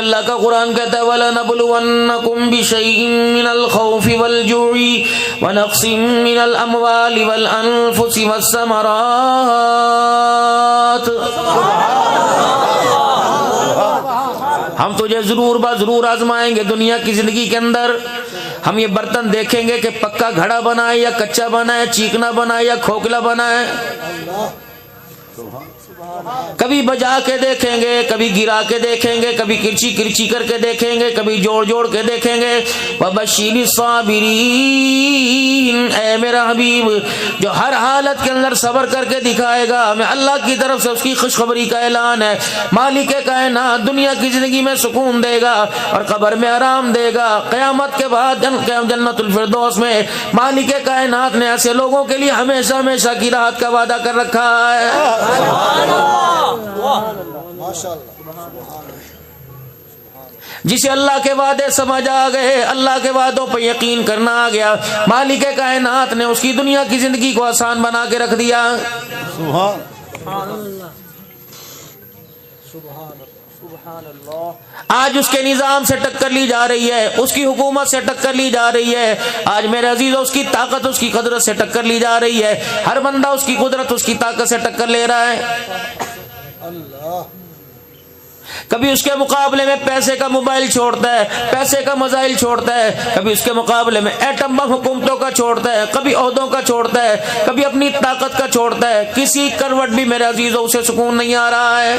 اللہ کا قرآن کہتا ہے وَلَنَبْلُوَنَّكُمْ بِشَيْءٍ مِّنَ الْخَوْفِ وَالْجُوعِ وَنَقْصٍ مِّنَ الْأَمْوَالِ وَالْأَنفُسِ وَالثَّمَرَاتِ. ہم تجھے ضرور ضرور آزمائیں گے دنیا کی زندگی کے اندر. ہم یہ برتن دیکھیں گے کہ پکا گھڑا بنا ہے یا کچا بنا ہے، چیکنا بنا ہے یا کھوکھلا بنا ہے. کبھی بجا کے دیکھیں گے، کبھی گرا کے دیکھیں گے، کبھی کرچی کرچی کر کے دیکھیں گے، کبھی جوڑ جوڑ کے دیکھیں گے. وَبَشِّرِ الصَّابِرِينَ، اے میرا حبیب جو ہر حالت کے اندر صبر کر کے دکھائے گا، میں اللہ کی طرف سے اس کی خوشخبری کا اعلان ہے. مالک کائنات دنیا کی زندگی میں سکون دے گا اور قبر میں آرام دے گا. قیامت کے بعد جنت الفردوس میں مالک کائنات نے ایسے لوگوں کے لیے ہمیشہ ہمیشہ کی راحت کا وعدہ کر رکھا ہے. جسے اللہ کے وعدے سمجھ آ گئے، اللہ کے وعدوں پہ یقین کرنا آ گیا، مالک کائنات نے اس کی دنیا کی زندگی کو آسان بنا کے رکھ دیا. سبحان اللہ. آج اس کے نظام سے ٹکر لی جا رہی ہے، اس کی حکومت سے ٹکر لی جا رہی ہے. آج میرے عزیزو اس کی طاقت، اس کی قدرت سے ٹکر لی جا رہی ہے. ہر بندہ اس کی قدرت، اس کی طاقت سے ٹکر لے رہا ہے. کبھی اس کے مقابلے میں پیسے کا موبائل چھوڑتا ہے، پیسے کا میزائل چھوڑتا ہے. کبھی اس کے مقابلے میں ایٹم بم حکومتوں کا چھوڑتا ہے، کبھی عہدوں کا چھوڑتا ہے، کبھی اپنی طاقت کا چھوڑتا ہے. کسی کروٹ بھی میرے عزیزو اسے سکون نہیں آ رہا ہے.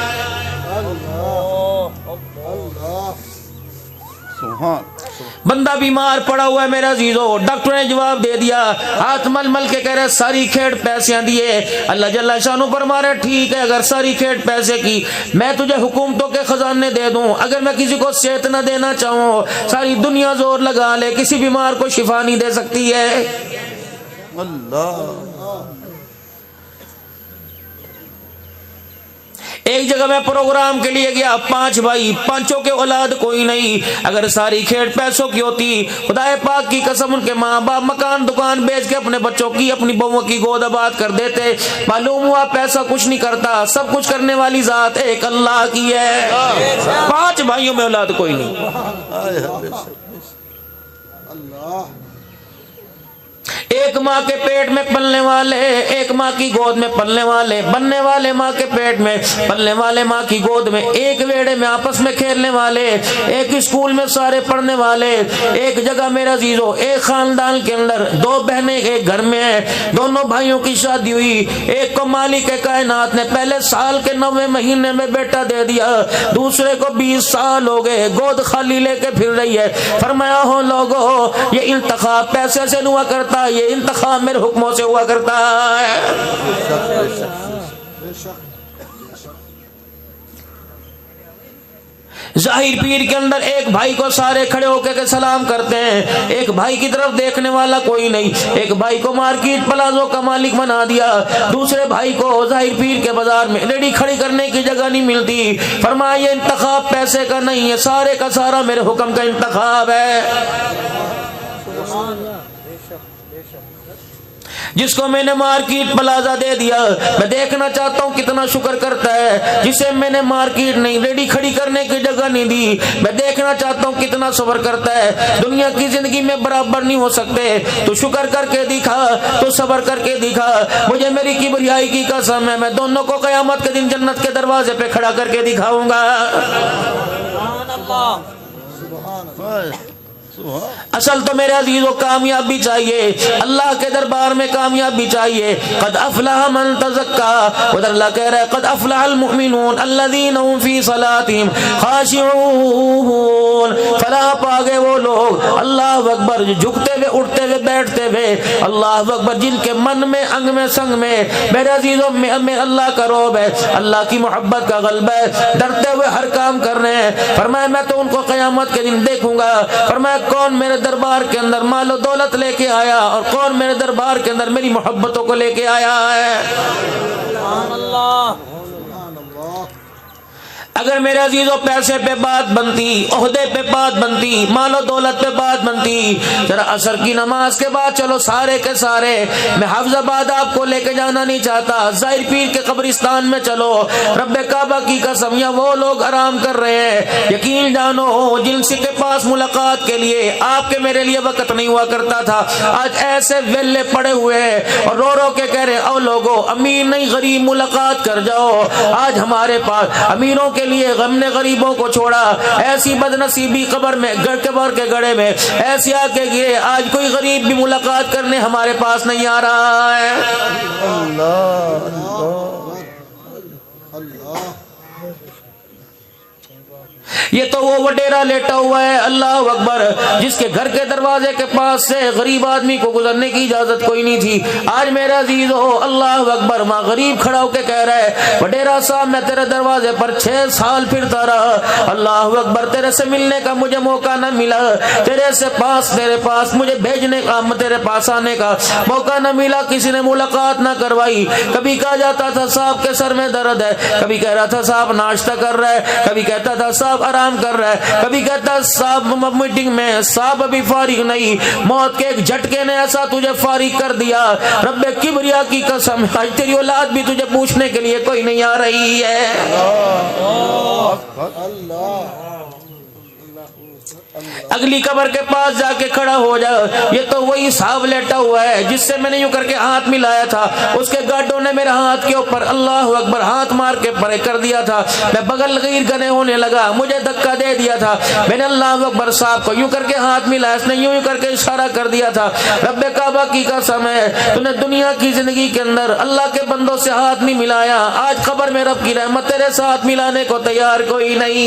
بندہ بیمار پڑا ہوا ہے میرا عزیزو، ڈاکٹر نے جواب دے دیا، ہاتھ مل مل کے کہہ رہے ساری کھیڑ پیسے دیے. اللہ جل شانہ فرما رہے ٹھیک ہے، اگر ساری کھیڑ پیسے کی میں تجھے حکومتوں کے خزانے دے دوں، اگر میں کسی کو صحت نہ دینا چاہوں، ساری دنیا زور لگا لے، کسی بیمار کو شفا نہیں دے سکتی ہے. اللہ. ایک جگہ میں پروگرام کے لیے گیا، 5 بھائی، 5 کے اولاد کوئی نہیں. اگر ساری کھیڑ پیسوں کی ہوتی، خدا پاک کی قسم ان کے ماں باپ مکان دکان بیچ کے اپنے بچوں کی، اپنی بہووں کی گود آباد کر دیتے. معلوم ہوا پیسہ کچھ نہیں کرتا، سب کچھ کرنے والی ذات ایک اللہ کی ہے. 5 بھائیوں میں اولاد کوئی نہیں. اللہ. ایک ماں کے پیٹ میں پلنے والے، ایک ماں کی گود میں پلنے والے، بننے والے ماں کے پیٹ میں، پلنے والے ماں کی گود میں، ایک ویڑے میں آپس میں کھیلنے والے، ایک اسکول میں سارے پڑھنے والے. ایک جگہ میرا عزیزو، ایک خاندان کے اندر 2 بہنیں ایک گھر میں ہیں، دونوں بھائیوں کی شادی ہوئی. ایک کو مالک کائنات نے پہلے سال کے 9ویں مہینے میں بیٹا دے دیا، دوسرے کو 20 سال ہو گئے، گود خالی لے کے پھر رہی ہے. فرمایا ہو لوگو، یہ انتخاب پیسے سے ہوا کرتا، یہ انتخاب میرے حکموں سے ہوا کرتا ہے. ظاہر پیر کے اندر ایک بھائی کو سارے کھڑے ہو کے سلام کرتے ہیں، ایک بھائی کی طرف دیکھنے والا کوئی نہیں. ایک بھائی کو مارکیٹ پلازوں کا مالک بنا دیا، دوسرے بھائی کو ظاہر پیر کے بازار میں ریڈی کھڑی کرنے کی جگہ نہیں ملتی. فرمایا یہ انتخاب پیسے کا نہیں ہے، سارے کا سارا میرے حکم کا انتخاب ہے. جس کو میں نے مارکیٹ پلازا دے دیا، میں دیکھنا چاہتا ہوں کتنا شکر کرتا ہے. جسے میں نے مارکیٹ نہیں ریڈی کھڑی کرنے کی جگہ نہیں دی، میں دیکھنا چاہتا ہوں کتنا صبر کرتا ہے. دنیا کی زندگی میں برابر نہیں ہو سکتے، تو شکر کر کے دکھا، تو صبر کر کے دکھا. مجھے میری کبریائی کی قسم ہے، میں دونوں کو قیامت کے دن جنت کے دروازے پہ کھڑا کر کے دکھاؤں گا. سبحان اللہ. اصل تو میرے عزیزو کامیابی چاہیے، اللہ کے دربار میں کامیابی چاہیے. قد افلح من تزکا، ادھر اللہ کہہ رہا ہے قد افلح المؤمنون الذین هم فی صلاتهم خاشعون. فلاح پا گئے وہ لوگ، اللہ اکبر، جو جھکتے ہوئے اٹھتے ہوئے بیٹھتے ہوئے، اللہ اکبر، جن کے من میں انگ میں سنگ میں میرے عزیزو میں اللہ کا روب ہے، اللہ کی محبت کا غلبہ ہے، ڈرتے ہوئے ہر کام کر رہے ہیں. فرمایا میں تو ان کو قیامت کے دن دیکھوں گا. فرمایا کون میرے دربار کے اندر مال و دولت لے کے آیا اور کون میرے دربار کے اندر میری محبتوں کو لے کے آیا ہے. سبحان اللہ. اگر میرے عزیزوں پیسے پہ بات بنتی، عہدے پہ بات بنتی، مال و دولت پہ بات بنتی، ذرا عصر کی نماز کے بعد چلو سارے کے سارے، میں حفظ آباد آپ کو لے کے جانا نہیں چاہتا، ظاہر پیر کے قبرستان میں چلو، رب کعبہ کی قسم یا وہ لوگ آرام کر رہے ہیں، یقین جانو جن سے کے پاس ملاقات کے لیے آپ کے میرے لیے وقت نہیں ہوا کرتا تھا، آج ایسے ویلے پڑے ہوئے ہیں اور رو رو کے کہہ رہے او لوگو امیر نہیں غریب ملاقات کر جاؤ۔ آج ہمارے پاس امیروں کے لیے غم نے غریبوں کو چھوڑا، ایسی بد نصیبی قبر میں قبر کے گڑھے میں ایسی آ کے گئے، آج کوئی غریب بھی ملاقات کرنے ہمارے پاس نہیں آ رہا ہے۔ اللہ اللہ یہ تو وہ وڈیرا لیٹا ہوا ہے، اللہ اکبر، جس کے گھر کے دروازے کے پاس سے غریب آدمی کو گزرنے کی اجازت کوئی نہیں تھی۔ آج میرا عزیز ہو اللہ اکبر، ماں غریب کھڑا ہو کے کہہ رہا ہے وڈیرا صاحب میں تیرے دروازے پر 6 سال پھرتا رہا، اللہ اکبر، تیرے سے ملنے کا مجھے موقع نہ ملا، تیرے پاس مجھے بھیجنے کا، تیرے پاس آنے کا موقع نہ ملا، کسی نے ملاقات نہ کروائی۔ کبھی کہا جاتا تھا صاحب کے سر میں درد ہے، کبھی کہہ رہا تھا صاحب ناشتہ کر رہا ہے، کبھی کہتا تھا صاحب آرام کر رہا ہے، کبھی کہتا صاحب میٹنگ میں، صاحب ابھی فارغ نہیں، موت کے ایک جھٹکے نے ایسا تجھے فارغ کر دیا، رب کبریا کی قسم آج تیری اولاد بھی تجھے پوچھنے کے لیے کوئی نہیں آ رہی ہے۔ اگلی قبر کے پاس جا کے کھڑا ہو جا، یہ تو وہی صاحب لیٹا ہوا ہے جس سے میں نے یوں کر کے ہاتھ ملایا تھا، اس کے گاڈوں نے میرے ہاتھ کے اوپر اللہ اکبر ہاتھ مار کے پرے کر دیا تھا، میں بغل غیر گنے ہونے لگا، مجھے دھکا دے دیا تھا، میں نے اللہ اکبر صاحب کو یوں کر کے ہاتھ ملایا، اس نے یوں کر کے اشارہ کر دیا تھا، رب کعبہ کی قسم ہے تو نے دنیا کی زندگی کے اندر اللہ کے بندوں سے ہاتھ نہیں ملایا، آج قبر میں رب کی رحمت تیرے ساتھ ملانے کو تیار کوئی نہیں۔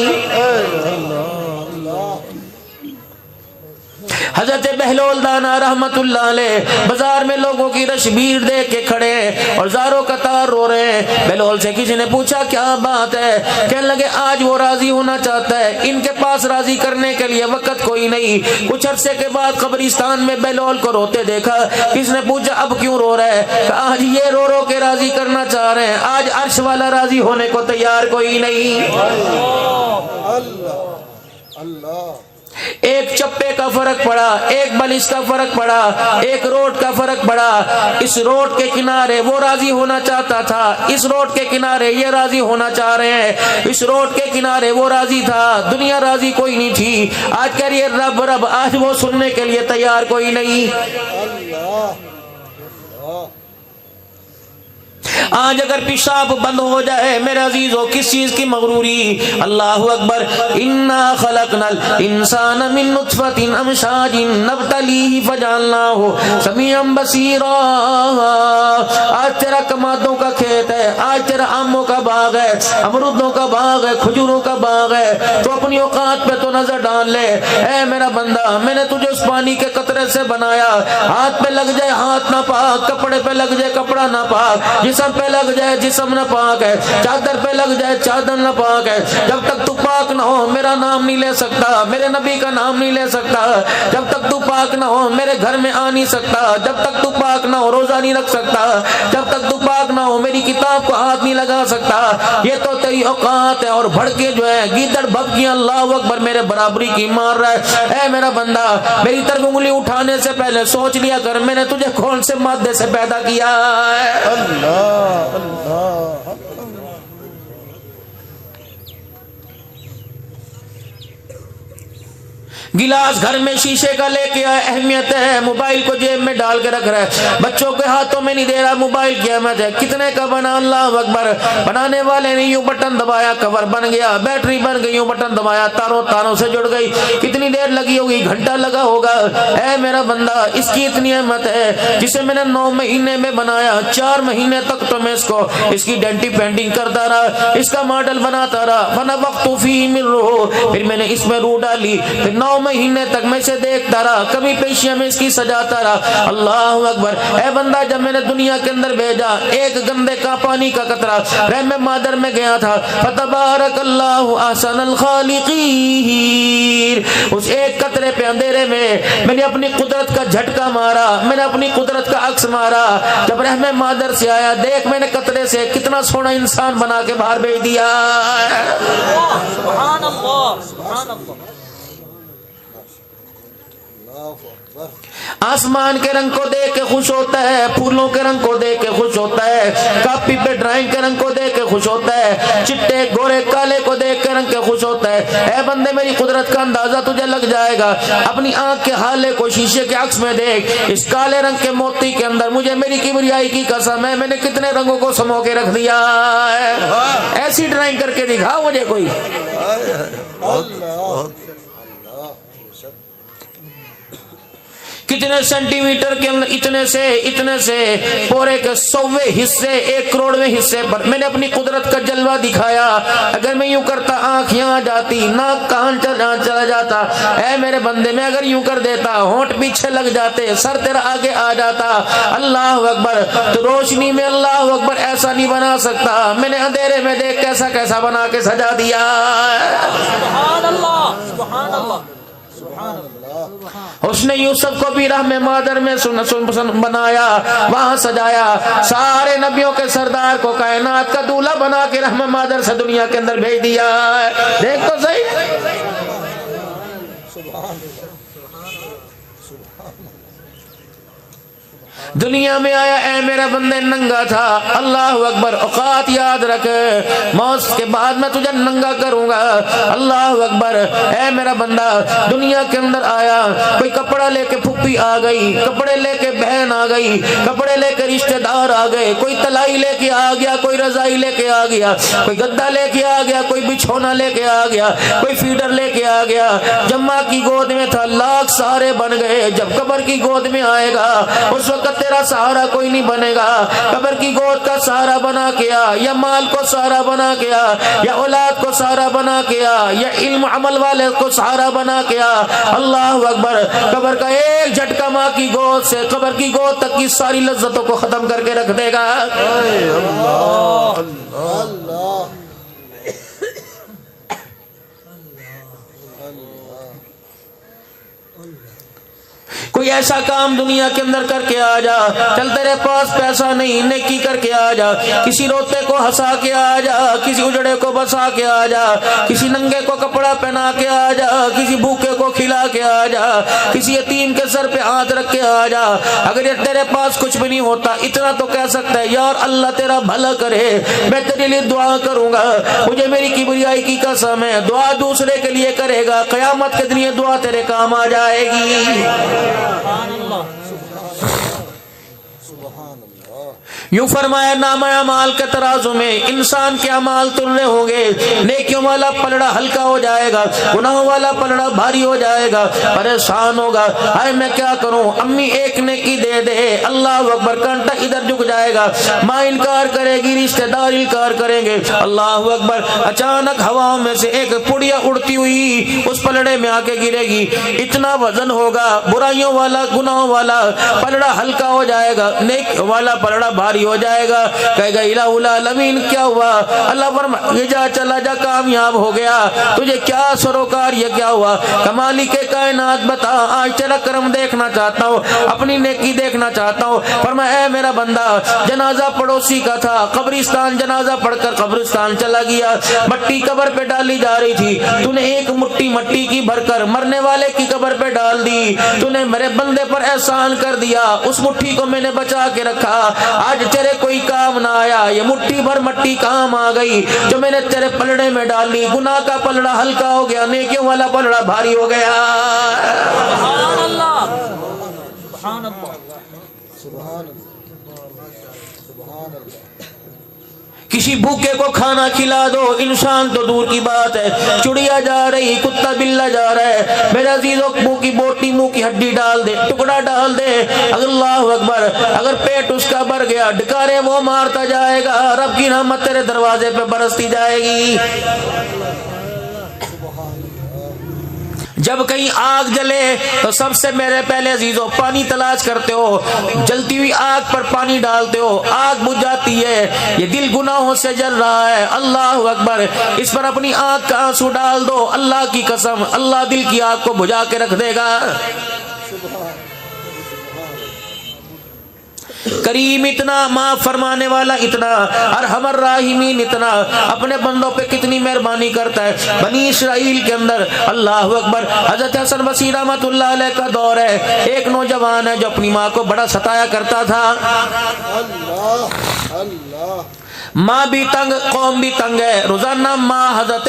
حضرت بہلول دانا رحمت اللہ علیہ بازار میں لوگوں کی رش بھیڑ دیکھ کے کھڑے ہیں اور زاروں قطار رو رہے ہیں۔ بہلول سے کسی نے پوچھا کیا بات ہے؟ کہنے لگے آج وہ راضی ہونا چاہتا ہے، ان کے پاس راضی کرنے کے لیے وقت کوئی نہیں۔ کچھ عرصے کے بعد قبرستان میں بہلول کو روتے دیکھا، کس نے پوچھا اب کیوں رو رہا ہے؟ آج یہ رو رو کے راضی کرنا چاہ رہے ہیں، آج عرش والا راضی ہونے کو تیار کوئی نہیں۔ اللہ ایک چپے کا فرق پڑا، ایک بلش کا فرق پڑا، ایک روڈ کا فرق پڑا، اس روڈ کے کنارے وہ راضی ہونا چاہتا تھا، اس روڈ کے کنارے یہ راضی ہونا چاہ رہے ہیں، اس روڈ کے کنارے وہ راضی تھا، دنیا راضی کوئی نہیں تھی، آج کہہ رہی ہے رب رب، آج وہ سننے کے لیے تیار کوئی نہیں۔ آج اگر پیشاب بند ہو جائے میرے عزیزو کس چیز کی مغروری؟ اللہ اکبر، انا خلقنا الانسان من نطفۃ امشاج نبتلیہ فجعلناہ سمیعا بصیرا۔ آج تیرا کمادوں کا کھیت ہے، آج تیرا آموں کا باغ ہے، امرودوں کا باغ ہے، کھجوروں کا باغ ہے، تو اپنی اوقات پہ تو نظر ڈال لے۔ اے میرا بندہ، میں نے تجھے اس پانی کے قطرے سے بنایا، ہاتھ پہ لگ جائے ہاتھ نہ پاک، کپڑے پہ لگ جائے کپڑا نہ پاک، جسم پہ لگ جائے جسم نہ پاک ہے، چادر پہ لگ جائے چادر نہ پاک ہے، جب تک تو پاک نہ ہو میرا نام نہیں لے سکتا، میرے نبی کا نام نہیں لے سکتا، جب تک تو پاک نہ ہو میرے گھر میں آ نہیں سکتا، جب تک تو پاک نہ ہو روزہ نہیں رکھ سکتا، جب تک تو پاک نہ ہو میری کتاب کو ہاتھ نہیں لگا سکتا۔ یہ تو تیری اوقات ہے، اور بڑھ کے جو ہے گیدڑ بھبکیاں اللہ اکبر میرے برابری کی مار رہا ہے۔ اے میرا بندہ، میری طرف انگلی اٹھانے سے پہلے سوچ لیا کر میں نے تجھے کون سے مادے سے پیدا کیا ہے۔ اللہ اللہ گلاس گھر میں شیشے کا لے کے آئے، اہمیت ہے، موبائل کو جیب میں ڈال کے رکھ رہا ہے، بچوں کے ہاتھوں میں نہیں دے رہا، موبائل کی اہمیت ہے، کتنے کا بنا؟ اللہ اکبر، بنانے والے نے یوں بٹن دبایا کور بن گیا، بیٹری بن گئی، یوں بٹن دبایا تاروں سے جڑ گئی، کتنی دیر لگی ہوگی؟ گھنٹہ لگا ہوگا۔ اے میرا بندہ، اس کی اتنی اہمیت ہے جسے میں نے 9 مہینے میں بنایا، 4 مہینے تک تو میں اس کی ڈینٹی پینٹنگ کرتا رہا، اس کا ماڈل بناتا رہا، فنفخت فیہ من روح، پھر میں نے اس میں روح ڈالی، پھر 9 9 مہینے تک میں اسے دیکھتا رہا, کبھی پیشیاں میں اس کی سجاتا رہا. اللہ اکبر. اے بندہ, جب میں نے دنیا کے اندر بھیجا, ایک گندے کا پانی کا قطرہ رحم مادر میں گیا تھا. فتبارک اللہ احسن الخالقین. اس ایک قطرے پہ اندھیرے میں نے اپنی قدرت کا جھٹکا مارا, میں نے اپنی قدرت کا عکس مارا. جب رحم مادر سے آیا, دیکھ میں نے قطرے سے کتنا سونا انسان بنا کے باہر بھیج دیا. سبحان اللہ, سبحان اللہ. آسمان کے رنگ کو دیکھ کے خوش ہوتا ہے, پھولوں کے رنگ کو دیکھ کے خوش ہوتا ہے, کاپی پہ ڈرائنگ کے رنگ کو دیکھ کے خوش ہوتا ہے, چٹے گورے کالے کو دیکھ کے رنگ کے خوش ہوتا ہے. اے بندے, میری قدرت کا اندازہ تجھے لگ جائے گا. اپنی آنکھ کے حالے کو شیشے کے عکس میں دیکھ. اس کالے رنگ کے موتی کے اندر مجھے میری کبریائی کی قسم ہے, میں نے کتنے رنگوں کو سمو کے رکھ دیا ہے. ایسی ڈرائنگ کر کے دکھا مجھے کوئی. کتنے سینٹی میٹر کے اندر اتنے سے پورے کے 100ویں حصے 1 کروڑویں حصے پر میں نے اپی قدرت کا جلوہ دکھایا. اگر میں یوں کرتا, آنکھ یہاں جاتی, ناک کان چلا جاتا. اے میرے بندے, میں اگر یوں کر دیتا, ہونٹ پیچھے لگ جاتے, سر تیرا آگے آ جاتا. اللہ اکبر. تو روشنی میں اللہ اکبر ایسا نہیں بنا سکتا. میں نے اندھیرے میں دیکھ کیسا بنا کے سجا دیا. سبحان اللہ, سبحان اللہ, سبحان اللہ. اس نے یوسف کو بھی رحم مادر میں بنایا, وہاں سجایا. سارے نبیوں کے سردار کو کائنات کا دولہا بنا کے رحم مادر سے دنیا کے اندر بھیج دیا. دیکھ تو صحیح. دنیا میں آیا, اے میرا بندے ننگا تھا. اللہ اکبر. اوقات یاد رکھ, موت کے بعد میں تجھے ننگا کروں گا. اللہ اکبر. اے میرا بندہ, دنیا کے اندر آیا, کوئی کپڑا لے کے پھپھی آ گئی, کپڑے لے کے بہن آ گئی, کپڑے لے کے رشتہ دار آ گئے, کوئی تلائی لے کے آ گیا, کوئی رضائی لے کے آ گیا, کوئی گدا لے کے آ گیا, کوئی بچھونا لے کے آ گیا, کوئی فیڈر لے کے آ گیا. جب ماں کی گود میں تھا لاکھ سارے بن گئے. جب قبر کی گود میں آئے گا, اس وقت تیرا سہارا کوئی نہیں بنے گا. قبر کی گود کا سہارا بنا کیا, یا مال کو سہارا بنا کیا, یا اولاد کو سہارا بنا کیا, یا علم عمل والے کو سہارا بنا کیا. اللہ اکبر. قبر کا ایک جھٹکا ماں کی گود سے قبر کی گود تک کی ساری لذتوں کو ختم کر کے رکھ دے گا. اللہ اللہ. کوئی ایسا کام دنیا کے اندر کر کے آ جا. چل تیرے پاس پیسہ نہیں, نیکی کر کے آ جا. کسی روتے کو ہنسا کے آ جا, کسی اجڑے کو بسا کے آ جا, کسی ننگے کو کپڑا پہنا کے آ جا, کسی بھوکے کو کھلا کے آ جا, کسی یتیم کے سر پہ ہاتھ رکھ کے آ جا. اگر یہ تیرے پاس کچھ بھی نہیں ہوتا, اتنا تو کہہ سکتا ہے, یار اللہ تیرا بھلا کرے, میں تیرے لیے دعا کروں گا. مجھے میری کبریائی کی قسم ہے, دعا دوسرے کے لیے کرے گا, قیامت کے دن یہ دعا تیرے کام آ جائے گی. سبحان اللہ. یوں فرمایا, نامہ اعمال کے ترازو میں انسان کے اعمال تلنے ہوں گے. نیکیوں والا پلڑا ہلکا ہو جائے گا, گناہوں والا پلڑا بھاری ہو جائے گا. پریشان ہوگا, ہائے میں کیا کروں, امی ایک نیکی دے دے. اللہ اکبر. کانٹا ادھر جھک جائے گا, ماں انکار کرے گی, رشتہ دار انکار کریں گے. اللہ اکبر. اچانک ہواؤں میں سے ایک پڑیا اڑتی ہوئی اس پلڑے میں آ کے گرے گی. اتنا وزن ہوگا, برائیوں والا گناہوں والا پلڑا ہلکا ہو جائے گا, نیک والا پلڑا بھاری ہو جائے گا. کہے گا الہ العالمین کیا ہوا؟ اللہ فرمائے جا, چلا جا, کامیاب ہو گیا. تجھے کیا سروکار, یہ کیا ہوا؟ کمالی کے کائنات بتا, آج تیرا کرم دیکھنا چاہتا ہوں, اپنی نیکی دیکھنا چاہتا ہوں. فرمایا اے میرا بندہ, جنازہ پڑوسی کا تھا, قبرستان جنازہ پڑھ کر قبرستان چلا گیا. مٹی قبر پہ ڈالی جا رہی تھی, تو نے ایک مٹھی مٹی کی بھر کر مرنے والے کی قبر پہ ڈال دی. تو نے میرے بندے پر احسان کر دیا, اس مٹھی کو میں نے بچا کے رکھا. آج تیرے کوئی کام نہ آیا, یہ مٹھی بھر مٹی کام آ گئی جو میں نے تیرے پلڑے میں ڈالی. گناہ کا پلڑا ہلکا ہو گیا, نیکیوں والا پلڑا بھاری ہو گیا. سبحان اللہ, سبحان اللہ, سبحان اللہ. کسی بھوکے کو کھانا کھلا دو, انسان تو دور کی بات ہے, چڑیا جا رہی, کتا بلا جا رہا ہے, میرا عزیزوں منہ کی بوٹی, منہ کی ہڈی ڈال دے, ٹکڑا ڈال دے. اللہ اکبر. اگر پیٹ اس کا بھر گیا, ڈکارے وہ مارتا جائے گا, رب کی رحمت تیرے دروازے پہ برستی جائے گی. جب کہیں آگ جلے تو سب سے میرے پہلے عزیزو پانی تلاش کرتے ہو، جلتی ہوئی آگ پر پانی ڈالتے ہو، آگ بجھ جاتی ہے، یہ دل گناہوں سے جل رہا ہے، اللہ اکبر، اس پر اپنی آنکھ کا آنسو ڈال دو، اللہ کی قسم اللہ دل کی آگ کو بجھا کے رکھ دے گا۔ کریم اتنا، معاف فرمانے والا اتنا، ارحم الراحمین اتنا، اپنے بندوں پہ کتنی مہربانی کرتا ہے۔ بنی اسرائیل کے اندر اللہ اکبر حضرت حسن بصری رحمۃ اللہ علیہ کا دور ہے، ایک نوجوان ہے جو اپنی ماں کو بڑا ستایا کرتا تھا، اللہ اللہ ماں بھی تنگ قوم بھی تنگ ہے، روزانہ ماں حضرت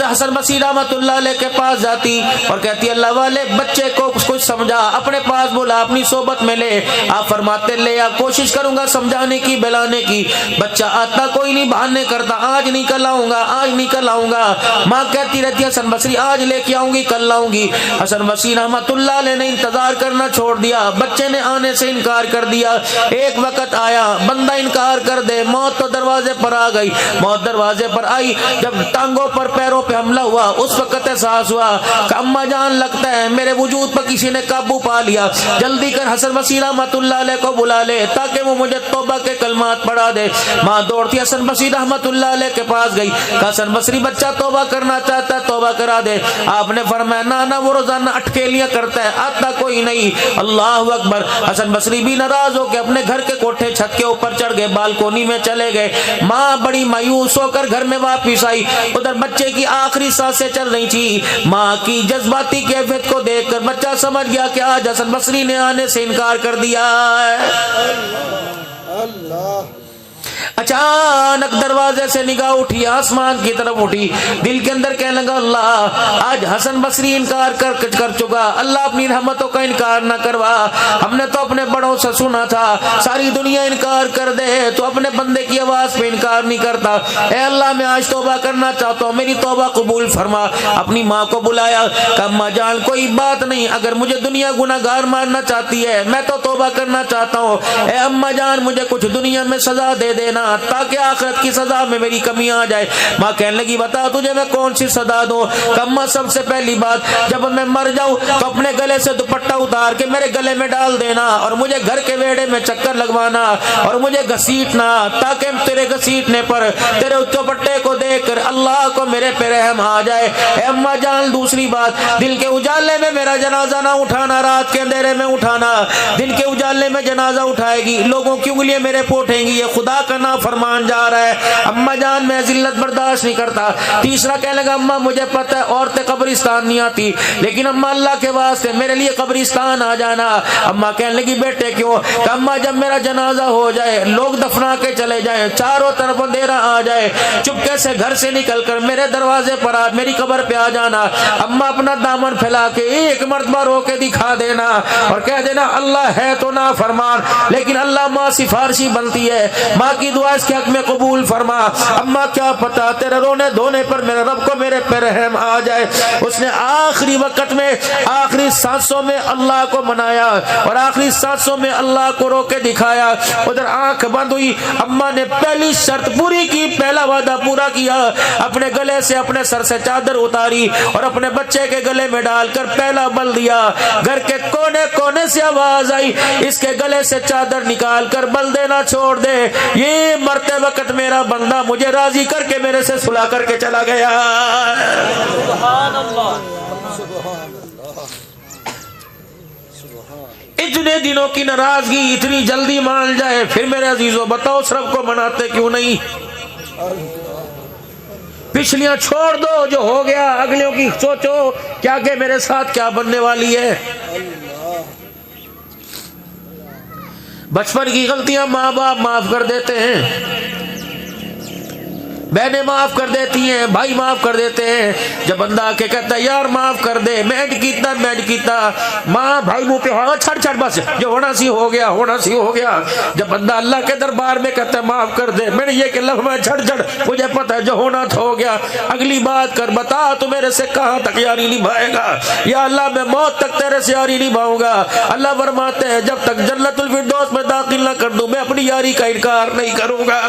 حسن بصری رحمۃ اللہ علیہ کے پاس جاتی اور کہتی اللہ والے بچے کو کچھ سمجھا، اپنے پاس بولا، اپنی صحبت میں لے۔ آپ فرماتے لے یا کوشش کروں گا سمجھانے کی بلانے کی، بچہ آتا کوئی نہیں، بہانے کرتا، آج نہیں کل آؤں گا، آج نہیں کل آؤں گا۔ ماں کہتی رہتی حسن بصری آج لے کے آؤں گی کل لاؤں گی۔ حسن بصری رحمۃ اللہ علیہ نے انتظار کرنا چھوڑ دیا، بچے نے آنے سے انکار کر دیا۔ ایک وقت آیا بندہ انکار کر دے، موت تو دروازے پر آ گئی، موت دروازے پر آئی، جب ٹانگوں پر پیروں پہ حملہ ہوا اس وقت احساس ہوا کہ اماں جان لگتا ہے میرے وجود پر کسی نے قابو پا لیا، جلدی کر حسن بصری رحمۃ اللہ علیہ کو بلا لے تاکہ وہ مجھے توبہ کے کلمات پڑھا دے۔ ماں دوڑتی حسن بصری رحمۃ اللہ علیہ کے پاس گئی، کہا حسن بصری بچہ توبہ کرنا چاہتا ہے توبہ کرا دے۔ آپ نے فرمایا نانا وہ روزانہ اٹکیلیاں کرتا ہے، آتا کوئی نہیں۔ اللہ اکبر، حسن بصری بھی ناراض ہو کے اپنے گھر کے کوٹھے چھت کے اوپر چڑھ گئے، بالکونی میں چلے گئے۔ ماں بڑی مایوس ہو کر گھر میں واپس آئی، ادھر بچے کی آخری سانسیں چل رہی تھی۔ ماں کی جذباتی کیفیت کو دیکھ کر بچہ سمجھ گیا کہ آج حسن بصری نے آنے سے انکار کر دیا ہے۔ اللہ اچانک دروازے سے نگاہ اٹھی، آسمان کی طرف اٹھی، دل کے اندر کہنے لگا اللہ آج حسن بصری انکار کر چکا، اللہ اپنی رحمتوں کا انکار نہ کروا، ہم نے تو اپنے بڑوں سے سنا تھا ساری دنیا انکار کر دے تو اپنے بندے کی آواز پہ انکار نہیں کرتا، اے اللہ میں آج توبہ کرنا چاہتا ہوں، میری توبہ قبول فرما۔ اپنی ماں کو بلایا کہ اماں جان کوئی بات نہیں، اگر مجھے دنیا گناہگار ماننا چاہتی ہے میں تو توبہ کرنا چاہتا ہوں، اے اماں جان مجھے کچھ دنیا میں سزا دے دینا تاکہ آخرت کی سزا میں میری کمی آ جائے۔ ماں کہنے لگی بتا تجھے میں کون سی سزا دوں؟ کما سب سے پہلی بات جب میں مر جاؤں تو اپنے گلے سے دوپٹہ اتار کے میرے گلے میں ڈال دینا اور مجھے گھر کے ویڑے میں چکر لگوانا اور مجھے گھسیٹنا تاکہ تیرے گھسیٹنے پر تیرے دوپٹے کو دیکھ کر اللہ کو میرے پہ رحم آ جائے۔ اے اماں جان دوسری بات دل کے اجالے میں میرا جنازہ نہ اٹھانا، رات کے اندھیرے میں اٹھانا، دن کے اجالے میں جنازہ اٹھائے گی، لوگوں کی انگلیاں میرے پوٹیں گی، یہ خدا کا فرمان جا رہا ہے، اماں جان میں ذلت برداشت نہیں کرتا۔ تیسرا کہنے لگا اماں مجھے پتہ ہے عورتیں قبرستان نہیں آتی لیکن اماں اللہ کے واسطے میرے لیے قبرستان آ جانا۔ اماں کہنے لگی بیٹے کیوں؟ کہ اماں جب میرا جنازہ ہو جائے لوگ دفنا کے چلے جائیں، چاروں طرف اندھیرا آ جائے، چپکے سے گھر سے نکل کر میرے دروازے پر میری قبر پہ آ جانا، اماں اپنا دامن پھیلا کے ایک مرتبہ رو کے دکھا دینا اور کہہ دینا اللہ ہے تو نا فرمان لیکن اللہ ماں سفارشی بنتی ہے، ماں کی دعا اس کے حق میں قبول فرما۔ اماں کیا پتا تیرے رونے دھونے پر میرے رب کو میرے پہ رحم آ جائے۔ اس نے آخری وقت میں آخری سانسوں میں اللہ کو منایا اور آخری سانسوں میں اللہ کو رو کے دکھایا، ادھر آنکھ بند ہوئی، اماں نے پہلی شرط پوری کی، پہلا وعدہ پورا کیا، اپنے گلے سے اپنے سر سے چادر اتاری اور اپنے بچے کے گلے میں ڈال کر پہلا بل دیا۔ گھر کے کونے کونے سے آواز آئی اس کے گلے سے چادر نکال کر بل دینا چھوڑ دے، یہ مرتے وقت میرا بندہ مجھے راضی کر کے میرے سے صلح کر کے چلا گیا۔ سبحان اللہ، اتنے دنوں کی ناراضگی اتنی جلدی مان جائے، پھر میرے عزیزوں بتاؤ اس رب کو مناتے کیوں نہیں؟ پچھلیاں چھوڑ دو جو ہو گیا، اگلیوں کی سوچو کیا کہ میرے ساتھ کیا بننے والی ہے۔ بچپن کی غلطیاں ماں باپ معاف کر دیتے ہیں، بہنیں معاف کر دیتی ہیں، بھائی معاف کر دیتے ہیں، جب بندہ آ کے کہتا ہے یار معاف کر دے، میں کیتا ماں بھائی منہ پہ ہاں چھڑ بس جو ہونا سی ہو گیا۔ جب بندہ اللہ کے دربار میں کہتا ہے معاف کر دے، میں نے یہ کہ لفظ میں چھڑ مجھے پتہ ہے جو ہونا تھا ہو گیا، اگلی بات کر بتا تو میرے سے کہاں تک یاری نبھائے گا؟ یا اللہ میں موت تک تیرے سے یاری نبھاؤں گا۔ اللہ فرماتے ہیں جب تک جنت الفردوس میں داخل نہ کر دوں میں اپنی یاری کا انکار نہیں کروں گا۔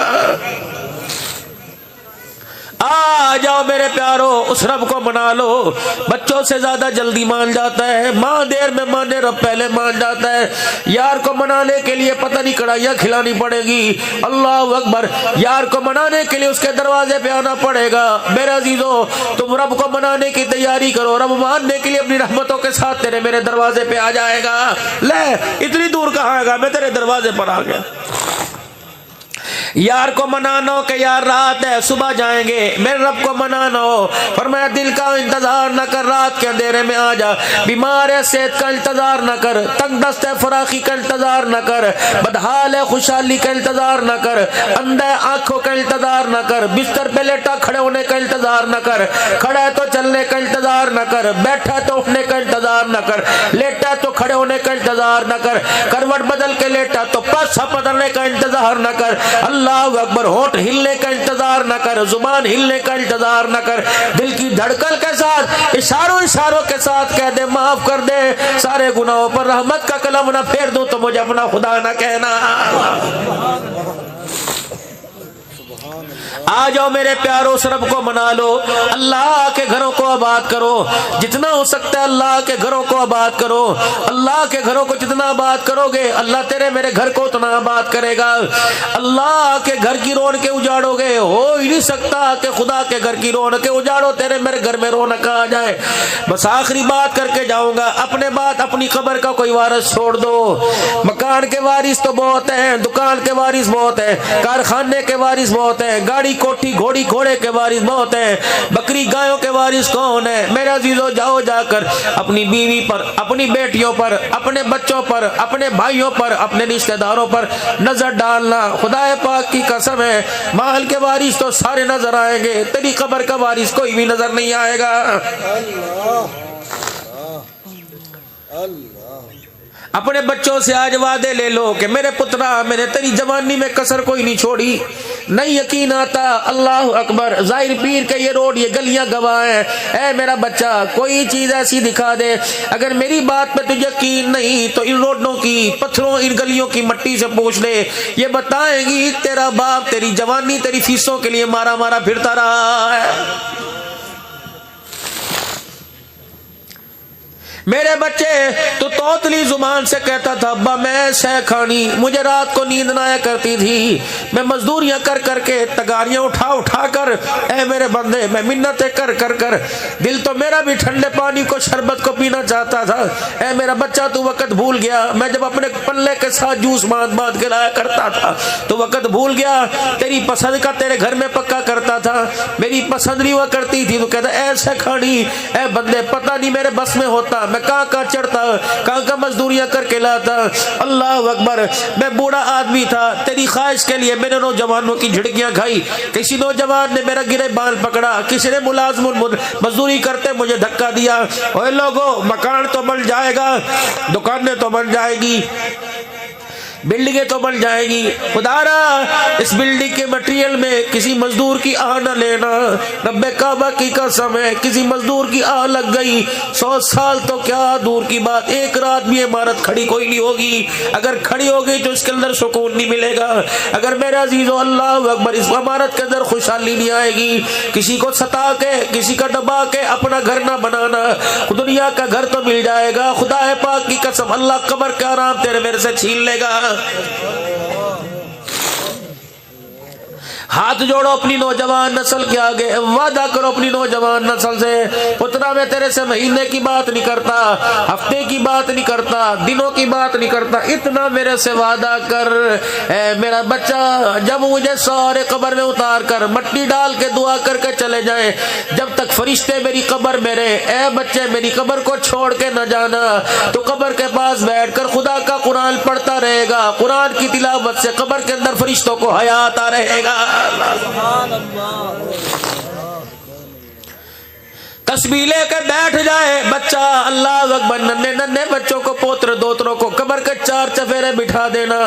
آ جاؤ میرے پیارو اس رب کو منا لو. بچوں سے زیادہ جلدی مان جاتا ہے, ماں دیر میں مانے رب پہلے مان جاتا ہے. یار کو منانے کے لیے پتہ نہیں کڑھائیاں کھلانی پڑے گی. اللہ اکبر. یار کو منانے کے لیے اس کے دروازے پہ آنا پڑے گا. میرے عزیزو تم رب کو منانے کی تیاری کرو, رب ماننے کے لیے اپنی رحمتوں کے ساتھ تیرے میرے دروازے پہ آ جائے گا. لے اتنی دور کہاں آئے گا, میں تیرے دروازے پر آ گیا. یار کو منانا کہ یار رات ہے صبح جائیں گے, میرے رب کو منانا. فرمایا دل کا انتظار نہ کر, رات کے اندھیرے میں آ جا. بیمار ہے صحت کا انتظار نہ کر, تنگ دست ہے فراخی کا انتظار نہ کر, بدحال ہے خوشحالی کا انتظار نہ کر, اندھا ہے آنکھوں کا انتظار نہ کر, بستر پہ لیٹا کھڑے ہونے کا انتظار نہ کر, کھڑا ہے تو چلنے کا انتظار نہ کر, بیٹھا ہے تو اٹھنے کا انتظار نہ کر, لیٹا ہے تو کھڑے ہونے کا انتظار نہ کر, کروٹ بدل کے لیٹا تو پاسا بدلنے کا انتظار نہ کر. اللہ اکبر. ہونٹ ہلنے کا انتظار نہ کر, زبان ہلنے کا انتظار نہ کر, دل کی دھڑکن کے ساتھ اشاروں کے ساتھ کہہ دے معاف کر دے, سارے گناہوں پر رحمت کا قلم نہ پھیر دوں تو مجھے اپنا خدا نہ کہنا. آ جاؤ میرے پیارو اس رب کو منا لو. اللہ کے گھروں کو آباد کرو, جتنا ہو سکتا ہے اللہ کے گھروں کو آباد کرو. اللہ کے گھروں کو جتنا آباد کرو گے اللہ تیرے میرے گھر کو اتنا آباد کرے گا. اللہ کے گھر کی رونقیں اجاڑو گے, ہو ہی نہیں سکتا کہ خدا کے گھر کی رونقیں اجاڑو تیرے میرے گھر میں رونق آ جائے. بس آخری بات کر کے جاؤں گا, اپنے بات اپنی قبر کا کوئی وارث چھوڑ دو. مکان کے وارث تو بہت ہیں, دکان کے وارث بہت ہیں, کارخانے کے وارث بہت ہیں, گاڑی کوٹھی گھوڑی گھوڑے کے وارث بہت ہیں, بکری گایوں کے وارث کون ہے؟ میرے عزیزو جاؤ جا کر اپنی بیوی پر, اپنی بیٹیوں پر, اپنے بچوں پر, اپنے بھائیوں پر, اپنے رشتہ داروں پر نظر ڈالنا. خدا پاک کی قسم ہے مال کے وارث تو سارے نظر آئیں گے, تیری قبر کا وارث کوئی بھی نظر نہیں آئے گا. اپنے بچوں سے آج وعدے لے لو کہ میرے پترا میں نے تیری جوانی میں کسر کوئی نہیں چھوڑی. نہیں یقین آتا, اللہ اکبر, ظاہر پیر کے یہ روڈ یہ گلیاں گواہ ہیں. اے میرا بچہ کوئی چیز ایسی دکھا دے, اگر میری بات پہ تجھے یقین نہیں تو ان روڈوں کی پتھروں ان گلیوں کی مٹی سے پوچھ لے, یہ بتائیں گی تیرا باپ تیری جوانی تیری فیسوں کے لیے مارا مارا پھرتا رہا ہے. میرے بچے تو توتلی زبان سے کہتا تھا ابا میں سہ کھانی, مجھے رات کو نیند نہ آیا کرتی تھی, میں مزدوریاں کر کر کے تگاریاں اٹھا کر, اے میرے بندے میں منتیں کر کر, دل تو میرا بھی ٹھنڈے پانی کو شربت کو پینا چاہتا تھا. اے میرا بچہ تو وقت بھول گیا, میں جب اپنے پلے کے ساتھ جوس باندھ کے لایا کرتا تھا تو وقت بھول گیا, تیری پسند کا تیرے گھر میں پکا کرتا تھا, میری پسند نہیں ہوا کرتی تھی تو کہتا ایسے کھانی. اے بندے پتہ نہیں میرے بس میں ہوتا, میں کہاں چڑھتا, کہاں مزدوریاں کر کے لاتا. اللہ اکبر. میں بوڑھا آدمی تھا, تیری خواہش کے لیے میں نے نوجوانوں کی جھڑکیاں کھائی, کسی نوجوان نے میرا گرے بال پکڑا, کسی نے ملازم مزدوری کرتے مجھے دھکا دیا. اوے لوگوں مکان تو بن جائے گا, دکانیں تو بن جائے گی, بلڈنگیں تو بن جائے گی, خدا را اس بلڈنگ کے مٹیریل میں کسی مزدور کی آہ نہ لینا. رب کعبہ کی قسم ہے کسی مزدور کی آہ لگ گئی 100 سال تو کیا دور کی بات, ایک رات بھی عمارت کھڑی کوئی نہیں ہوگی. اگر کھڑی ہوگی تو اس کے اندر سکون نہیں ملے گا. اگر میرے عزیزو اللہ اکبر اس عمارت کے اندر خوشحالی نہیں آئے گی. کسی کو ستا کے کسی کا دبا کے اپنا گھر نہ بنانا, دنیا کا گھر تو مل جائے گا, خدا پاک کی قسم اللہ قبر کا آرام تیرے میرے سے چھین لے گا. ہاتھ جوڑو اپنی نوجوان نسل کے آگے, وعدہ کرو اپنی نوجوان نسل سے, پترا میں تیرے سے مہینے کی بات نہیں کرتا, ہفتے کی بات نہیں کرتا, دنوں کی بات نہیں کرتا, اتنا میرے سے وعدہ کر. اے میرا بچہ جب مجھے سارے قبر میں اتار کر مٹی ڈال کے دعا کر کے چلے جائیں, جب تک فرشتے میری قبر میرے, اے بچے میری قبر کو چھوڑ کے نہ جانا, تو قبر کے پاس بیٹھ کر خدا کا قرآن پڑھتا رہے گا. قرآن کی تلاوت سے قبر کے اندر فرشتوں کو حیات آ رہے گا. سبحان اللہ. تسبیح لے کے بیٹھ جائے بچہ, اللہ اکبر. ننے بچوں کو پوتر دوتروں کو قبر کے 4 چفیرے بٹھا دینا,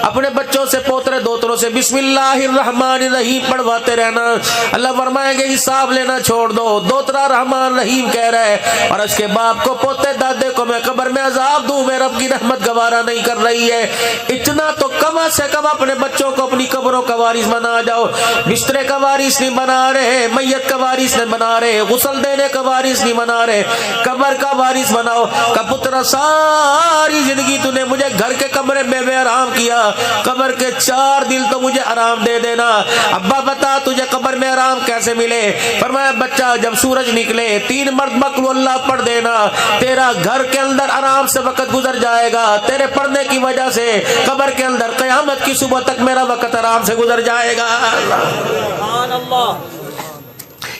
اپنے بچوں سے پوترے دوتروں سے بسم اللہ الرحمن الرحیم پڑھواتے رہنا. اللہ فرمائیں گے حساب لینا چھوڑ دو, دوترا رحمان رحیم کہہ رہا ہے, اور اس کے باپ کو پوتے دادے کو میں قبر میں عذاب دوں, میں رب کی رحمت گوارا نہیں کر رہی ہے. اتنا تو کم سے کم اپنے بچوں کو اپنی قبروں کا وارث بنا جاؤ. بسترے کا وارث نہیں بنا رہے, میت کا وارث نہیں بنا رہے, غسل دینے کا وارث نہیں بنا رہے, قبر کا وارث بناؤ. کہ پتر ساری زندگی تو نے مجھے گھر کے کمرے میں بے آرام کیا, قبر کے 4 دن تو مجھے آرام دے دینا. ابا بتا تجھے قبر میں آرام کیسے ملے؟ فرمایا بچہ جب سورج نکلے 3 مرتبہ قل اللہ پڑھ دینا, تیرا گھر کے اندر آرام سے وقت گزر جائے گا. تیرے پڑھنے کی وجہ سے قبر کے اندر قیامت کی صبح تک میرا وقت آرام سے گزر جائے گا. سبحان اللہ.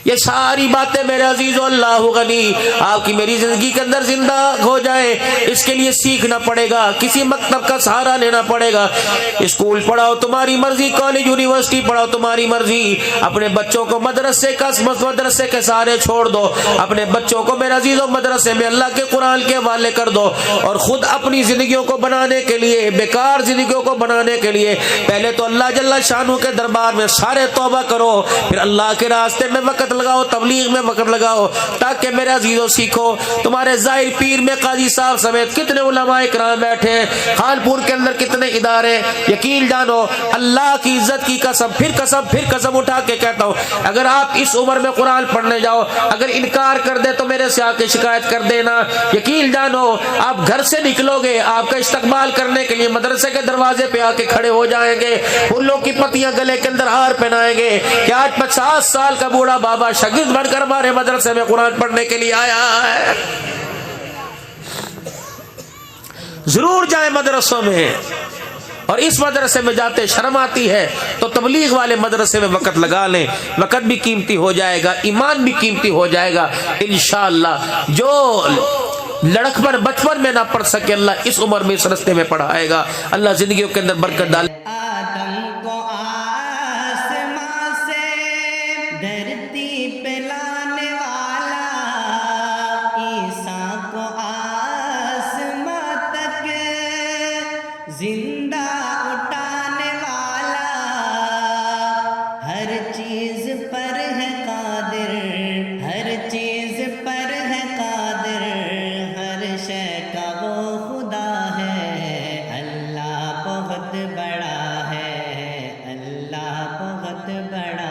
یہ ساری باتیں میرے عزیزو اللہ غنی آپ کی میری زندگی کے اندر زندہ ہو جائیں, اس کے لیے سیکھنا پڑے گا, کسی مکتب کا سہارا لینا پڑے گا. اسکول پڑھاؤ تمہاری مرضی, کالج یونیورسٹی پڑھاؤ تمہاری مرضی, اپنے بچوں کو مدرسے کے سہارے چھوڑ دو. اپنے بچوں کو میرے عزیزو مدرسے میں اللہ کے قرآن کے حوالے کر دو, اور خود اپنی زندگیوں کو بنانے کے لیے, بیکار زندگیوں کو بنانے کے لیے پہلے تو اللہ جل شانہ کے دربار میں سارے توبہ کرو, پھر اللہ کے راستے میں وقت لگاؤ, تبلیغ میں وقت لگاؤ, تاکہ میرے عزیزوں سیکھو. تمہارے ظاہر پیر میں قاضی صاحب سمیت کتنے علماء کرام بیٹھے ہیں, خانپور کے اندر کتنے ادارے. یقین جانو اللہ کی عزت کی قسم, پھر قسم اٹھا کے کہتا ہوں, اگر آپ اس عمر میں قرآن پڑھنے جاؤ, اگر انکار کر دے تو میرے سے آ کے شکایت کر دینا. یقین جانو آپ گھر سے نکلو گے, آپ کا استقبال کرنے کے لیے مدرسے کے دروازے پہ آ کے کھڑے ہو جائیں گے, پھولوں کی پتیاں گلے کے اندر ہار پہنائیں گے کہ آج 50 سال کا بوڑھا بابا شاگرد بن کر ہمارے مدرسے میں قرآن پڑھنے کے لیے آیا ہے. ضرور جائیں مدرسوں میں, اور اس مدرسے میں جاتے شرم آتی ہے تو تبلیغ والے مدرسے میں وقت لگا لیں, وقت بھی قیمتی ہو جائے گا, ایمان بھی قیمتی ہو جائے گا انشاءاللہ. جو لڑکپن بچپن میں نہ پڑھ سکے اللہ اس عمر میں اس رستے میں پڑھائے گا. اللہ زندگیوں کے اندر برکت ڈالے. آدم کو آسمان سے دھرتی پہ لانے والا, عیسیٰ کو آسمان تک زندہ اٹھانے والا, ہر چیز پر ہے قادر, ہر چیز پر ہے قادر, ہر شے کا وہ خدا ہے. اللہ بہت بڑا ہے, اللہ بہت بڑا